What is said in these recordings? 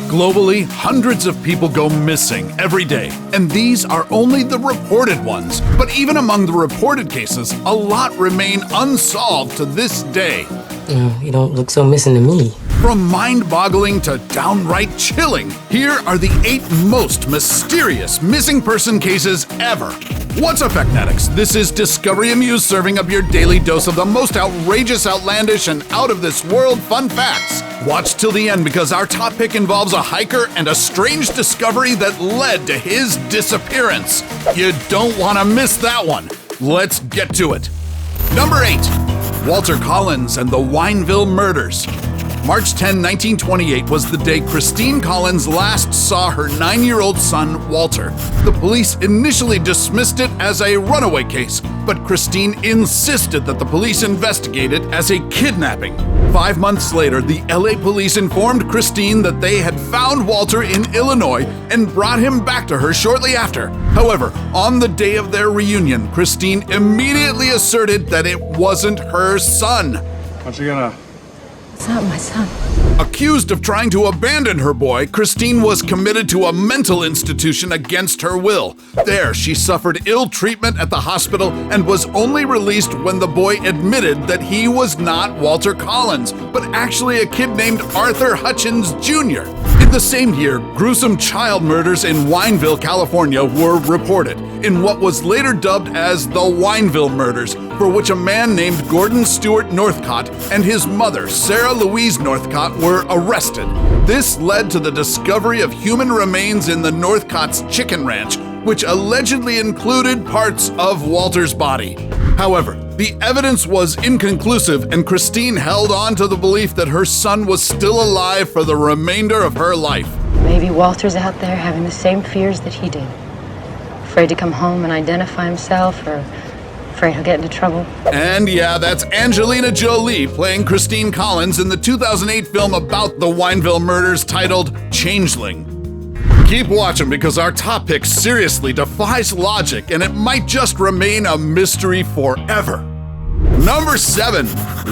Globally, hundreds of people go missing every day, and these are only the reported ones. But even among the reported cases, a lot remain unsolved to this day. You don't look so missing to me. From mind-boggling to downright chilling, here are the 8 most mysterious missing person cases ever. What's up, Factnetics? This is Discovery Amuse serving up your daily dose of the most outrageous, outlandish, and out-of-this-world fun facts. Watch till the end because our top pick involves a hiker and a strange discovery that led to his disappearance. You don't want to miss that one. Let's get to it. Number 8. Walter Collins and the Wineville Murders. March 10, 1928 was the day Christine Collins last saw her 9-year-old son, Walter. The police initially dismissed it as a runaway case, but Christine insisted that the police investigate it as a kidnapping. 5 months later, the LA police informed Christine that they had found Walter in Illinois and brought him back to her shortly after. However, on the day of their reunion, Christine immediately asserted that it wasn't her son. It's not my son. Accused of trying to abandon her boy, Christine was committed to a mental institution against her will. There, she suffered ill treatment at the hospital and was only released when the boy admitted that he was not Walter Collins, but actually a kid named Arthur Hutchins Jr. In the same year, gruesome child murders in Wineville, California were reported, in what was later dubbed as the Wineville Murders, for which a man named Gordon Stewart Northcott and his mother, Sarah Louise Northcott, were arrested. This led to the discovery of human remains in the Northcott's chicken ranch, which allegedly included parts of Walter's body. However, the evidence was inconclusive, and Christine held on to the belief that her son was still alive for the remainder of her life. Maybe Walter's out there having the same fears that he did. Afraid to come home and identify himself, or afraid he'll get into trouble. And yeah, that's Angelina Jolie playing Christine Collins in the 2008 film about the Wineville murders titled Changeling. Keep watching because our top pick seriously defies logic and it might just remain a mystery forever. Number 7.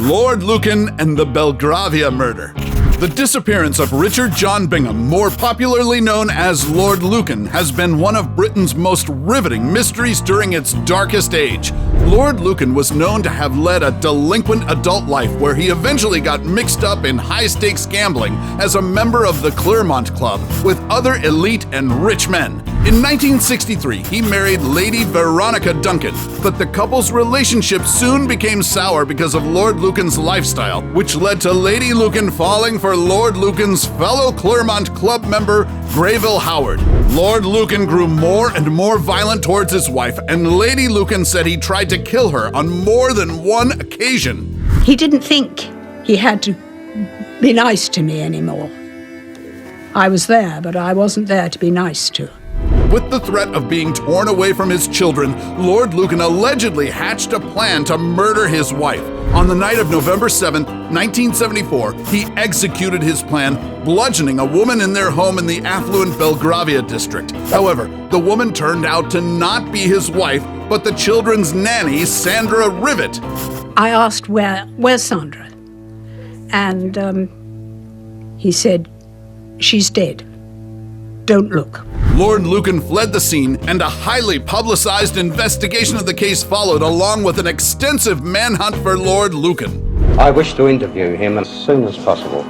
Lord Lucan and the Belgravia Murder. The disappearance of Richard John Bingham, more popularly known as Lord Lucan, has been one of Britain's most riveting mysteries during its darkest age. Lord Lucan was known to have led a delinquent adult life where he eventually got mixed up in high-stakes gambling as a member of the Clermont Club with other elite and rich men. In 1963, he married Lady Veronica Duncan, but the couple's relationship soon became sour because of Lord Lucan's lifestyle, which led to Lady Lucan falling for Lord Lucan's fellow Clermont Club member, Grayville Howard. Lord Lucan grew more and more violent towards his wife, and Lady Lucan said he tried to kill her on more than one occasion. He didn't think he had to be nice to me anymore. I was there, but I wasn't there to be nice to. With the threat of being torn away from his children, Lord Lucan allegedly hatched a plan to murder his wife. On the night of November 7, 1974, he executed his plan, bludgeoning a woman in their home in the affluent Belgravia district. However, the woman turned out to not be his wife, but the children's nanny, Sandra Rivet. I asked, where's Sandra? And he said, she's dead. Don't look. Lord Lucan fled the scene, and a highly publicized investigation of the case followed, along with an extensive manhunt for Lord Lucan. I wish to interview him as soon as possible,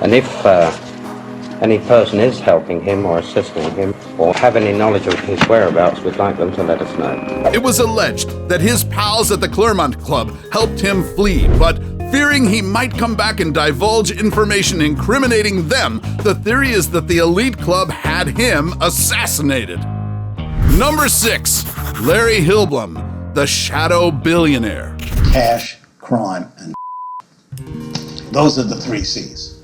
and if any person is helping him or assisting him or have any knowledge of his whereabouts, we'd like them to let us know. It was alleged that his pals at the Clermont Club helped him flee, but fearing he might come back and divulge information incriminating them, the theory is that the elite club had him assassinated. Number 6. Larry Hilbm, the shadow billionaire. Cash, crime, and those are the 3 C's.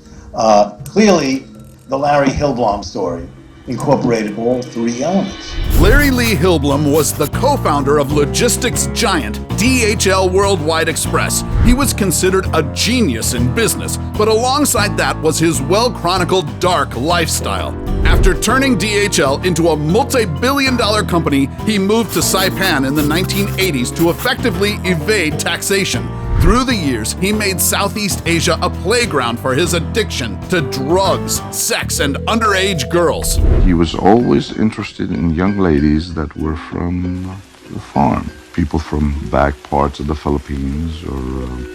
Clearly, the Larry Hilbm story incorporated all 3 elements. Larry Lee Hilbm was the co-founder of logistics giant DHL Worldwide Express. He was considered a genius in business, but alongside that was his well-chronicled dark lifestyle. After turning DHL into a multi-billion-dollar company, he moved to Saipan in the 1980s to effectively evade taxation. Through the years, he made Southeast Asia a playground for his addiction to drugs, sex, and underage girls. He was always interested in young ladies that were from the farm. People from back parts of the Philippines or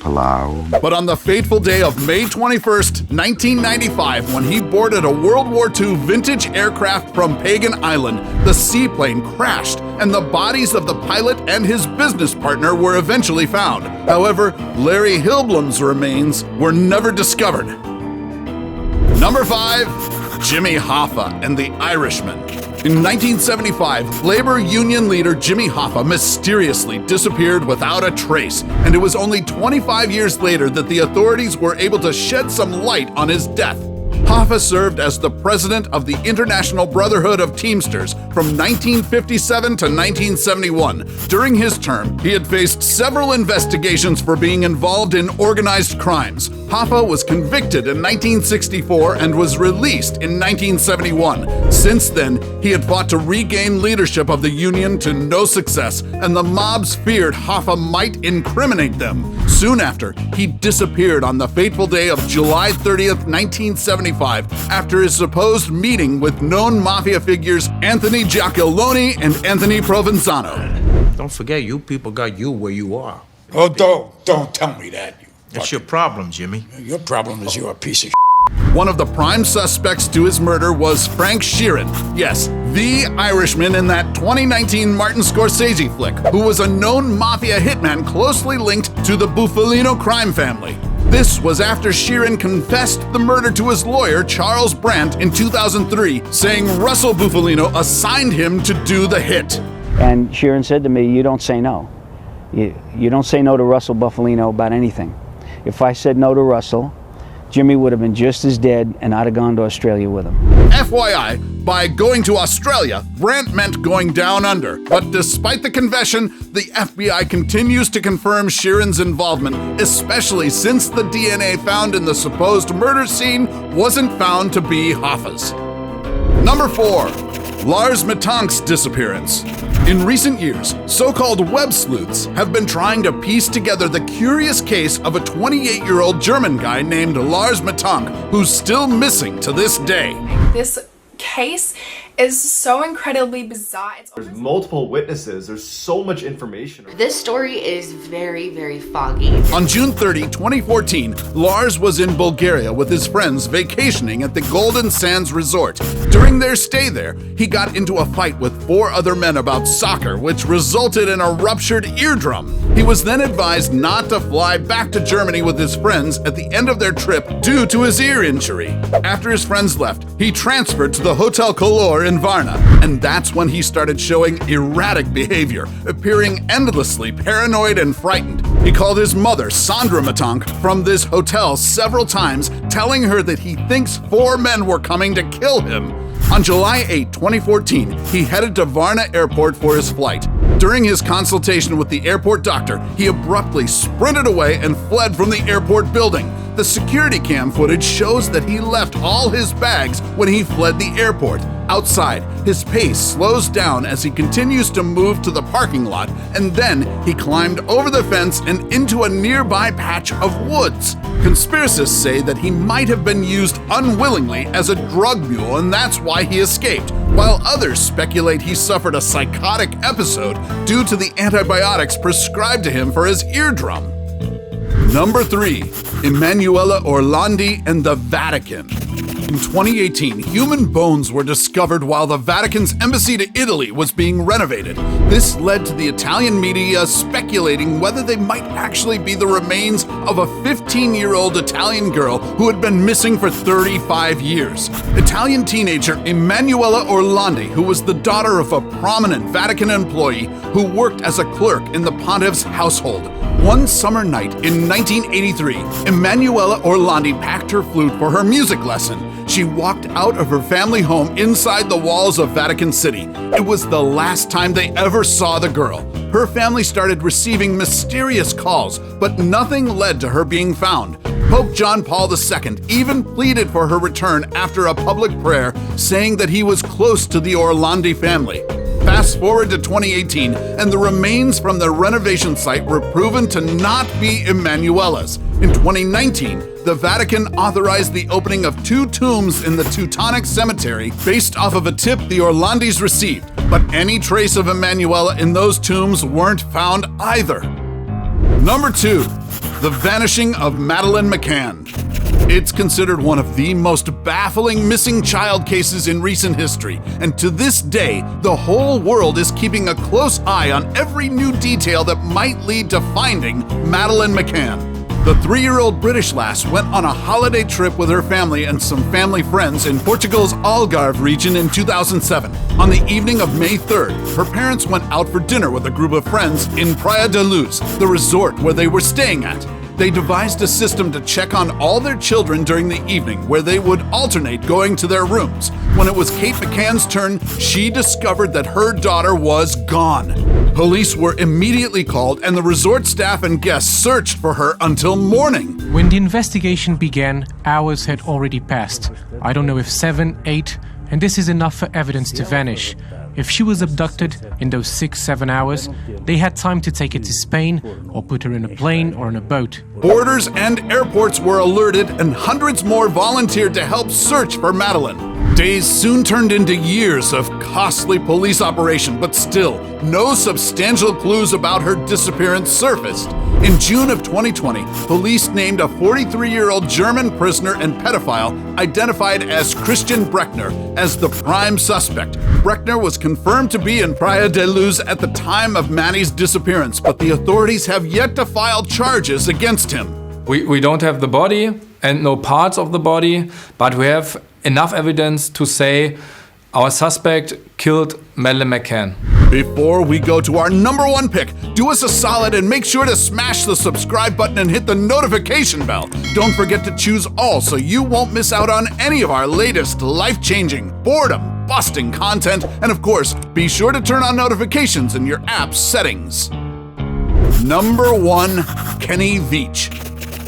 Palau. But on the fateful day of May 21st, 1995, when he boarded a World War II vintage aircraft from Pagan Island, the seaplane crashed, and the bodies of the pilot and his business partner were eventually found. However, Larry Hilblum's remains were never discovered. Number 5, Jimmy Hoffa and the Irishman. In 1975, labor union leader Jimmy Hoffa mysteriously disappeared without a trace, and it was only 25 years later that the authorities were able to shed some light on his death. Hoffa served as the president of the International Brotherhood of Teamsters from 1957 to 1971. During his term, he had faced several investigations for being involved in organized crimes. Hoffa was convicted in 1964 and was released in 1971. Since then, he had fought to regain leadership of the union to no success, and the mobs feared Hoffa might incriminate them. Soon after, he disappeared on the fateful day of July 30th, 1975, after his supposed meeting with known mafia figures Anthony Giacalone and Anthony Provenzano. Don't forget, you people got you where you are. Oh, don't tell me that. That's your problem, Jimmy. Your problem is you're a piece of One of the prime suspects to his murder was Frank Sheeran, yes, the Irishman in that 2019 Martin Scorsese flick, who was a known mafia hitman closely linked to the Bufalino crime family. This was after Sheeran confessed the murder to his lawyer, Charles Brandt, in 2003, saying Russell Bufalino assigned him to do the hit. And Sheeran said to me, you don't say no. You don't say no to Russell Bufalino about anything. If I said no to Russell, Jimmy would have been just as dead, and I'd have gone to Australia with him. FYI, by going to Australia, Brandt meant going down under. But despite the confession, the FBI continues to confirm Sheeran's involvement, especially since the DNA found in the supposed murder scene wasn't found to be Hoffa's. Number 4. Lars Matanks' disappearance. In recent years, so-called web sleuths have been trying to piece together the curious case of a 28-year-old German guy named Lars Matanks, who's still missing to this day. This case is so incredibly bizarre. There's multiple witnesses, there's so much information. This story is very, very foggy. On June 30, 2014, Lars was in Bulgaria with his friends vacationing at the Golden Sands Resort. During their stay there, he got into a fight with 4 other men about soccer, which resulted in a ruptured eardrum. He was then advised not to fly back to Germany with his friends at the end of their trip due to his ear injury. After his friends left, he transferred to the Hotel Color in Varna, and that's when he started showing erratic behavior, appearing endlessly paranoid and frightened. He called his mother, Sandra Matanks, from this hotel several times, telling her that he thinks 4 men were coming to kill him. On July 8, 2014, he headed to Varna Airport for his flight. During his consultation with the airport doctor, he abruptly sprinted away and fled from the airport building. The security cam footage shows that he left all his bags when he fled the airport. Outside, his pace slows down as he continues to move to the parking lot, and then he climbed over the fence and into a nearby patch of woods. Conspiracists say that he might have been used unwillingly as a drug mule, and that's why he escaped, while others speculate he suffered a psychotic episode due to the antibiotics prescribed to him for his eardrum. Number 3. Emmanuela Orlandi and the Vatican. In 2018, human bones were discovered while the Vatican's embassy to Italy was being renovated. This led to the Italian media speculating whether they might actually be the remains of a 15-year-old Italian girl who had been missing for 35 years. Italian teenager Emmanuela Orlandi, who was the daughter of a prominent Vatican employee who worked as a clerk in the pontiff's household. One summer night in 1983, Emmanuela Orlandi packed her flute for her music lesson. She walked out of her family home inside the walls of Vatican City. It was the last time they ever saw the girl. Her family started receiving mysterious calls, but nothing led to her being found. Pope John Paul II even pleaded for her return after a public prayer, saying that he was close to the Orlandi family. Fast forward to 2018, and the remains from the renovation site were proven to not be Emmanuela's. In 2019, the Vatican authorized the opening of 2 tombs in the Teutonic Cemetery based off of a tip the Orlandis received, but any trace of Emmanuela in those tombs weren't found either. Number 2. The vanishing of Madeleine McCann. It's considered one of the most baffling missing child cases in recent history, and to this day, the whole world is keeping a close eye on every new detail that might lead to finding Madeleine McCann. The 3-year-old British lass went on a holiday trip with her family and some family friends in Portugal's Algarve region in 2007. On the evening of May 3rd, her parents went out for dinner with a group of friends in Praia da Luz, the resort where they were staying at. They devised a system to check on all their children during the evening, where they would alternate going to their rooms. When it was Kate McCann's turn, she discovered that her daughter was gone. Police were immediately called, and the resort staff and guests searched for her until morning. When the investigation began, hours had already passed. I don't know if 7, 8, and this is enough for evidence to vanish. If she was abducted in those 6-7 hours, they had time to take her to Spain or put her in a plane or in a boat. Borders and airports were alerted, and hundreds more volunteered to help search for Madeleine. Days soon turned into years of costly police operation, but still, no substantial clues about her disappearance surfaced. In June of 2020, police named a 43-year-old German prisoner and pedophile identified as Christian Brechner as the prime suspect. Brechner was confirmed to be in Praia da Luz at the time of Manny's disappearance, but the authorities have yet to file charges against him. We don't have the body and no parts of the body, but we have enough evidence to say our suspect killed Madeleine McCann. Before we go to our number 1 pick, do us a solid and make sure to smash the subscribe button and hit the notification bell. Don't forget to choose all so you won't miss out on any of our latest life-changing, boredom-busting content. And of course, be sure to turn on notifications in your app's settings. Number 1, Kenny Veach.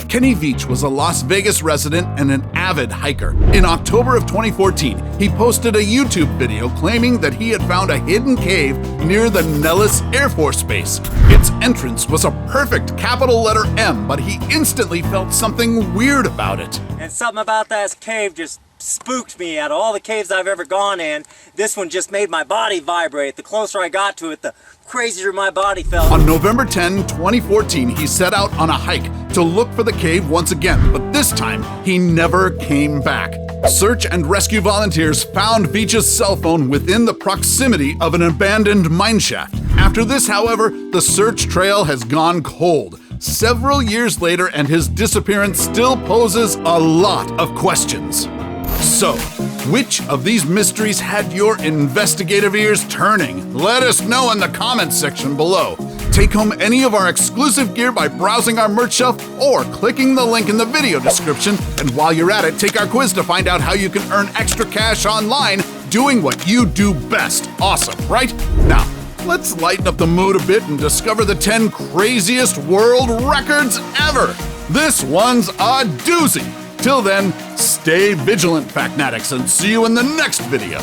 Kenny Veach was a Las Vegas resident and an avid hiker. In October of 2014, he posted a YouTube video claiming that he had found a hidden cave near the Nellis Air Force Base. Its entrance was a perfect capital letter M, but he instantly felt something weird about it. And something about that cave just spooked me. Out of all the caves I've ever gone in, this one just made my body vibrate. The closer I got to it, the crazier my body felt. On November 10, 2014, he set out on a hike to look for the cave once again, but this time he never came back. Search and rescue volunteers found Veach's cell phone within the proximity of an abandoned mineshaft. After this, however, the search trail has gone cold. Several years later, and his disappearance still poses a lot of questions. So, which of these mysteries had your investigative ears turning? Let us know in the comments section below. Take home any of our exclusive gear by browsing our merch shelf or clicking the link in the video description. And while you're at it, take our quiz to find out how you can earn extra cash online doing what you do best. Awesome, right? Now, let's lighten up the mood a bit and discover the 10 craziest world records ever. This one's a doozy. Till then, stay vigilant, Factnatics, and see you in the next video.